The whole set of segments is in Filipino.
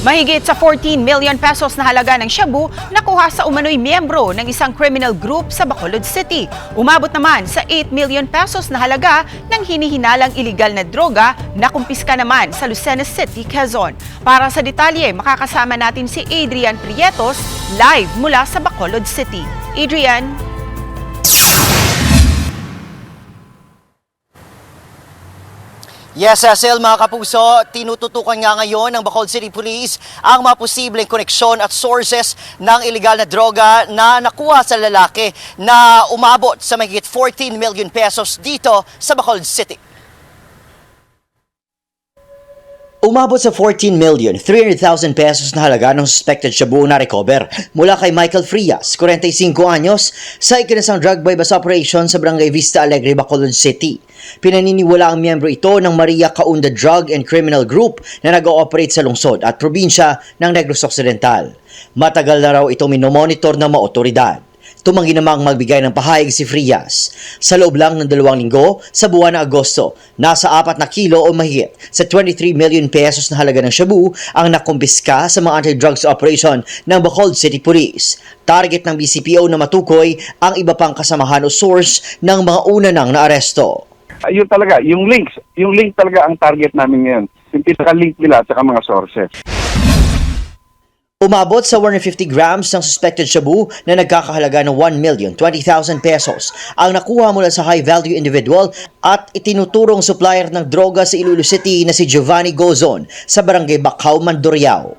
Mahigit sa 14 million pesos na halaga ng shabu nakuha sa umano'y miyembro ng isang criminal group sa Bacolod City. Umabot naman sa 8 million pesos na halaga ng hinihinalang iligal na droga na kumpiska naman sa Lucena City, Quezon. Para sa detalye, makakasama natin si Adrian Prietos live mula sa Bacolod City. Adrian? Yes, Cecil, mga kapuso, tinututukan nga ngayon ng Bacolod City Police ang mga posibleng koneksyon at sources ng iligal na droga na nakuha sa lalaki na umabot sa mahigit 14 million pesos dito sa Bacolod City. Umabot sa 14,300,000 pesos na halaga ng suspected shabu na recover mula kay Michael Frias, 45 anyos, sa ikinasang drug buy bust operation sa Barangay Vista Alegre, Bacolod City. Pinaniniwala ang miyembro ito ng Maria Kaunda Drug and Criminal Group na nag-ooperate sa lungsod at probinsya ng Negros Occidental. Matagal na raw itong minomonitor ng mga otoridad. Tumanggi namang magbigay ng pahayag si Frias. Sa loob lang ng 2 linggo, sa buwan ng Agosto, nasa 4 na kilo o mahigit sa 23 million pesos na halaga ng shabu ang nakumpiska sa mga anti-drugs operation ng Bacolod City Police. Target ng BCPO na matukoy ang iba pang kasamahan o source ng mga una nang naaresto. Yun talaga, yung link talaga ang target namin ngayon. Yung pinaka-link nila at saka mga sources. Umabot sa 150 grams ng suspected shabu na nagkakahalaga ng 1,020,000 pesos ang nakuha mula sa high-value individual at itinuturong supplier ng droga sa Iloilo City na si Giovanni Gozon sa Barangay Bacau, Mandurriao.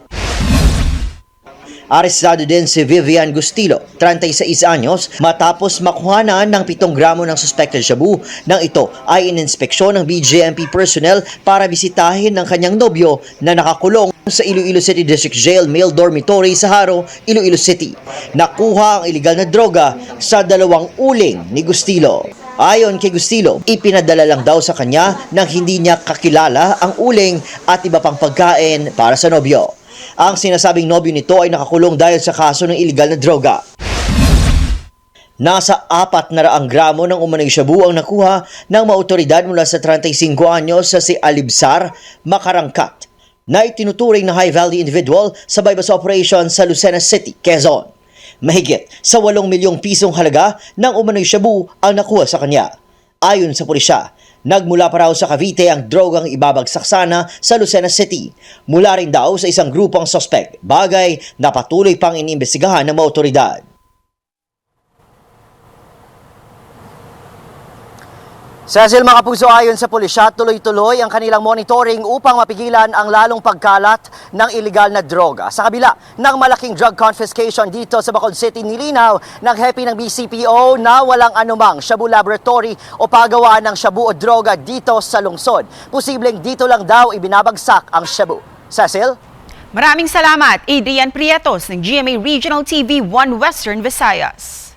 Arestado din si Vivian Gustilo, 36 anyos, matapos makuhanan ng 7 gramo ng suspected shabu nang ito ay ininspeksyon ng BJMP personnel para bisitahin ng kanyang nobyo na nakakulong sa Iloilo City District Jail Male Dormitory sa Haro, Iloilo City. Nakuha ang iligal na droga sa 2 uling ni Gustilo. Ayon kay Gustilo, ipinadala lang daw sa kanya nang hindi niya kakilala ang uling at iba pang pagkain para sa nobyo. Ang sinasabing nobyo nito ay nakakulong dahil sa kaso ng iligal na droga. Nasa 400 gramo ng umano'y shabu ang nakuha ng mga otoridad mula sa 35 anyos sa si Alibsar Makarangkat na itinuturing na high-value individual sa buy bust operation sa Lucena City, Quezon. Mahigit sa 8 milyong pisong halaga ng umano'y shabu ang nakuha sa kanya. Ayon sa pulisya, nagmula pa raw sa Cavite ang drogang ibabagsak sana sa Lucena City. Mula rin daw sa isang grupong suspect, bagay na patuloy pang iniimbestigahan ng mga otoridad. Cecil, mga kapuso, ayon sa pulisya, tuloy-tuloy ang kanilang monitoring upang mapigilan ang lalong pagkalat ng iligal na droga. Sa kabila ng malaking drug confiscation dito sa Bacolod City, nilinaw ng hepe ng BCPO na walang anumang shabu laboratory o pagawaan ng shabu o droga dito sa lungsod. Posibleng dito lang daw ibinabagsak ang shabu. Cecil? Maraming salamat, Adrian Prietos ng GMA Regional TV 1 Western Visayas.